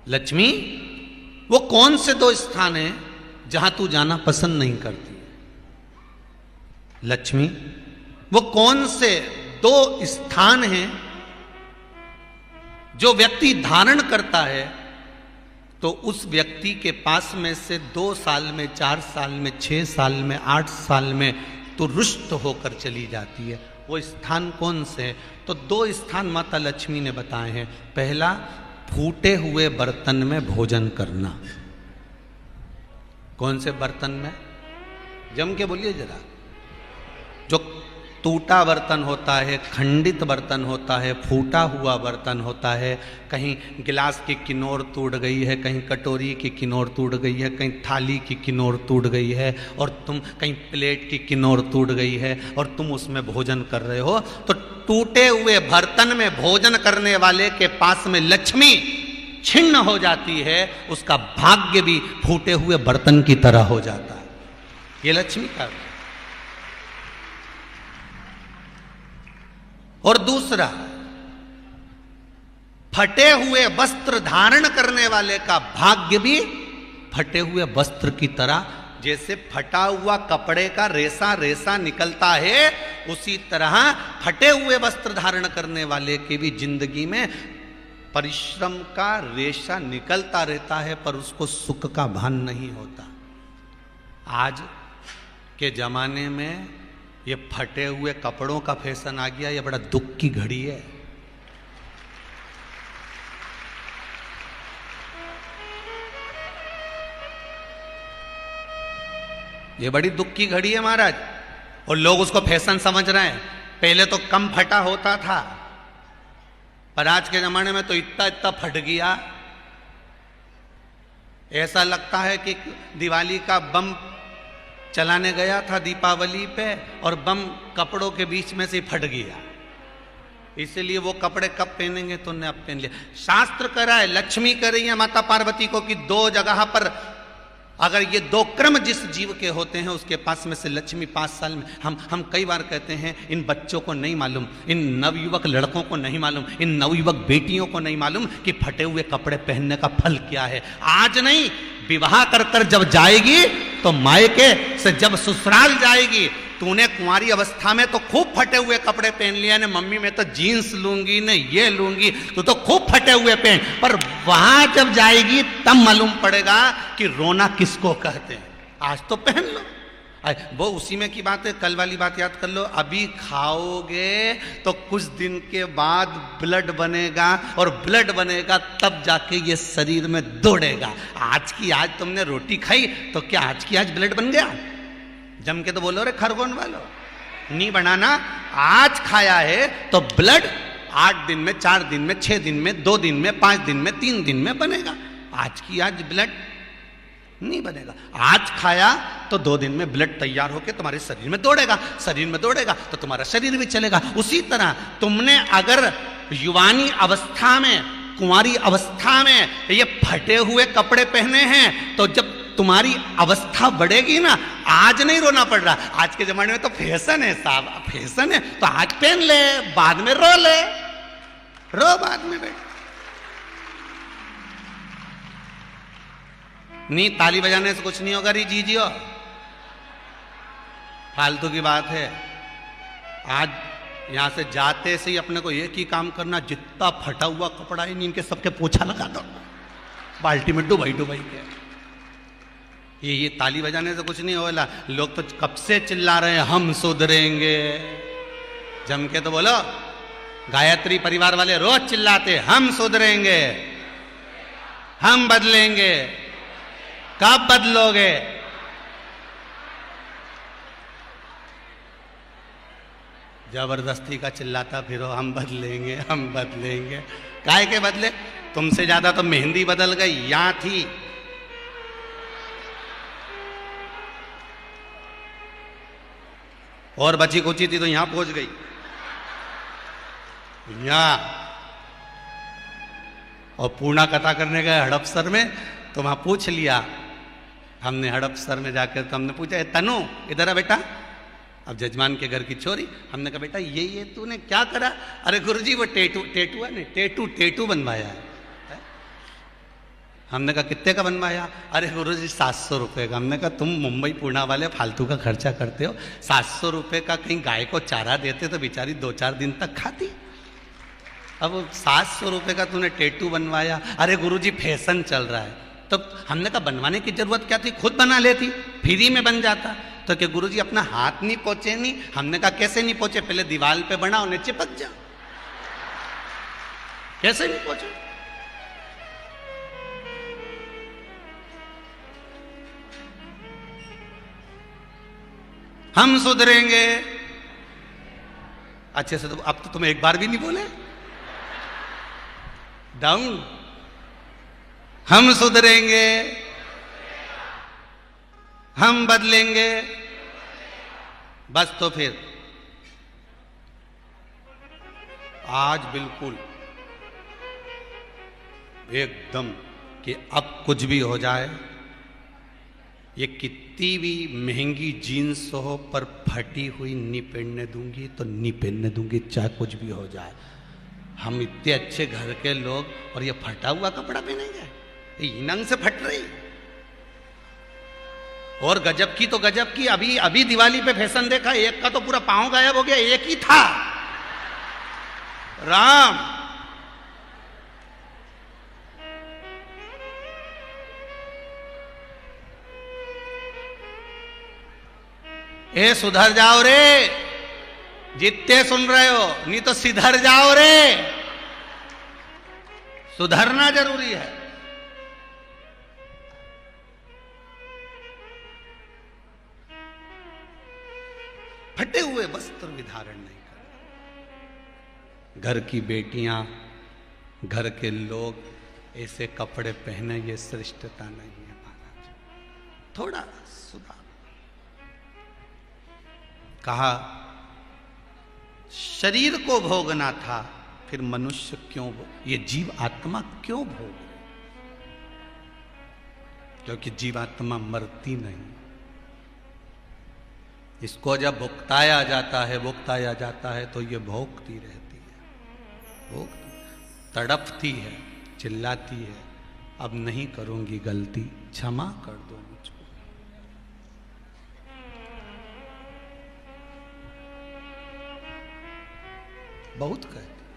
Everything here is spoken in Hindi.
लक्ष्मी, वो कौन से दो स्थान हैं जहां तू जाना पसंद नहीं करती? लक्ष्मी, वो कौन से दो स्थान हैं जो व्यक्ति धारण करता है तो उस व्यक्ति के पास में से 2 साल में, 4 साल में, 6 साल में, 8 साल में तो रुष्ट होकर चली जाती है? वो स्थान कौन से है? तो 2 स्थान माता लक्ष्मी ने बताए हैं। पहला, फूटे हुए बर्तन में भोजन करना। कौन से बर्तन में? जम के बोलिए जरा। जो टूटा बर्तन होता है, खंडित बर्तन होता है, फूटा हुआ बर्तन होता है, कहीं गिलास की किनोर टूट गई है, कहीं कटोरी की किनोर टूट गई है, कहीं थाली की किनोर टूट गई है, और तुम कहीं प्लेट की किनोर टूट गई है और तुम उसमें भोजन कर रहे हो, तो टूटे हुए बर्तन में भोजन करने वाले के पास में लक्ष्मी छिन्न हो जाती है, उसका भाग्य भी फूटे हुए बर्तन की तरह हो जाता है। ये लक्ष्मी का। और दूसरा, फटे हुए वस्त्र धारण करने वाले का भाग्य भी फटे हुए वस्त्र की तरह, जैसे फटा हुआ कपड़े का रेसा रेसा निकलता है, उसी तरह फटे हुए वस्त्र धारण करने वाले की भी जिंदगी में परिश्रम का रेशा निकलता रहता है, पर उसको सुख का भान नहीं होता। आज के जमाने में ये फटे हुए कपड़ों का फैशन आ गया, ये बड़ा दुख की घड़ी है। ये बड़ी दुख की घड़ी है महाराज, और लोग उसको फैशन समझ रहे हैं। पहले तो कम फटा होता था, पर आज के जमाने में तो इतना इतना फट गया, ऐसा लगता है कि दिवाली का बम चलाने गया था दीपावली पे और बम कपड़ों के बीच में से फट गया। इसलिए वो कपड़े कब पहनेंगे तो ने अब पहन लिया। शास्त्र कह रहा है, लक्ष्मी कह रही है माता पार्वती को कि 2 जगह पर अगर ये 2 क्रम जिस जीव के होते हैं उसके पास में से लक्ष्मी 5 साल में, हम कई बार कहते हैं इन बच्चों को नहीं मालूम, इन नवयुवक लड़कों को नहीं मालूम, इन नवयुवक बेटियों को नहीं मालूम कि फटे हुए कपड़े पहनने का फल क्या है। आज नहीं, विवाह कर कर जब जाएगी तो मायके से जब ससुराल जाएगी, तूने कुंवारी अवस्था में तो खूब फटे हुए कपड़े पहन लिया ने, मम्मी मैं तो जीन्स लूंगी ने ये लूंगी, तो खूब फटे हुए पहन, पर वहां जब जाएगी तब मालूम पड़ेगा कि रोना किसको कहते हैं। आज तो पहन लो, वो उसी में की बात है। कल वाली बात याद कर लो, अभी खाओगे तो कुछ दिन के बाद ब्लड बनेगा, और ब्लड बनेगा तब जाके ये शरीर में दौड़ेगा। आज की आज तुमने रोटी खाई तो क्या आज की आज ब्लड बन गया? जम के तो बोलो रे खरगोन वालों, नहीं बनाना। आज खाया है तो ब्लड 8 दिन में, 4 दिन में, 6 दिन में, 2 दिन में, 5 दिन में, 3 दिन में बनेगा। आज की आज ब्लड नहीं बनेगा। आज खाया तो 2 दिन में ब्लड तैयार होकर तुम्हारे शरीर में दौड़ेगा, शरीर में दौड़ेगा तो तुम्हारा शरीर भी चलेगा। उसी तरह तुमने अगर युवानी अवस्था में, कुंवारी अवस्था में ये फटे हुए कपड़े पहने हैं, तो जब तुम्हारी अवस्था बढ़ेगी ना, आज नहीं रोना पड़ रहा। आज के जमाने में तो फैशन है साहब, फैशन है तो आज पहन ले, बाद में रो ले, रो बाद में बैठ। नहीं, ताली बजाने से कुछ नहीं होगा री जीजियो, फालतू की बात है। आज यहां से जाते से ही अपने को एक ही काम करना, जितना फटा हुआ कपड़ा है इनके सबके पोछा लगा दो, बाल्टी में डुबाई डुबाई के। ये ताली बजाने से कुछ नहीं होगा। लोग तो कब से चिल्ला रहे हैं हम सुधरेंगे, जम के तो बोलो। गायत्री परिवार वाले रोज चिल्लाते हम सुधरेंगे, हम बदलेंगे। कब बदलोगे? जबरदस्ती का चिल्लाता फिरो हम बदलेंगे, हम बदलेंगे। काहे के बदले? तुमसे ज्यादा तो मेहंदी बदल गई, यहां थी। और बची कुची थी तो यहां पहुंच गई। यहां और पूर्णा कथा करने गए हड़पसर में, तो वहां पूछ लिया हमने हड़पसर में जाकर, तो हमने पूछा तनु इधर आ बेटा। अब जजमान के घर की छोरी, हमने कहा बेटा ये तूने क्या करा? अरे गुरुजी वो टेटू है ना, टेटू बनवाया है। हमने कहा कितने का बनवाया? अरे गुरुजी 700 रुपये का। हमने कहा तुम मुंबई पुणे वाले फालतू का खर्चा करते हो, 700 रुपये का कहीं गाय को चारा देते तो बेचारी 2-4 दिन तक खाती। अब 700 रुपये का तूने टैटू बनवाया। अरे गुरुजी फैशन चल रहा है। तब हमने कहा बनवाने की जरूरत क्या थी, खुद बना लेती, फ्री में बन जाता। तो क्या गुरुजी अपना हाथ नहीं पहुंचे? नहीं। हमने कहा कैसे नहीं पहुंचे? पहले दीवार पे बना, उन्हें चिपक जा। कैसे नहीं पहुंचे? हम सुधरेंगे। अच्छे से तो अब तो तुम एक बार भी नहीं बोले। डाउन। हम सुधरेंगे, हम बदलेंगे। बस तो फिर आज बिल्कुल एकदम कि अब कुछ भी हो जाए, ये कितनी भी महंगी जीन्स हो पर फटी हुई नहीं पहनने दूंगी तो नहीं पहनने दूंगी, चाहे कुछ भी हो जाए। हम इतने अच्छे घर के लोग और ये फटा हुआ कपड़ा पहनेंगे? ये नंग से फट रही। और गजब की तो गजब की, अभी अभी दिवाली पे फैशन देखा, एक का तो पूरा पांव गायब हो गया, एक ही था। राम। ए सुधर जाओ रे, जितने सुन रहे हो, नहीं तो सिधर जाओ रे। सुधरना जरूरी है। फटे हुए वस्त्र विधारण नहीं करना। घर की बेटियां, घर के लोग ऐसे कपड़े पहने, ये श्रेष्ठता नहीं है महाराज। थोड़ा सुधार। कहा शरीर को भोगना था, फिर मनुष्य क्यों ये जीव आत्मा क्यों भोग? क्योंकि जीवात्मा मरती नहीं। इसको जब भुगताया जाता है तो ये भोगती रहती है, तड़पती है, चिल्लाती है, अब नहीं करूंगी गलती, क्षमा कर दो मुझको। बहुत कहती।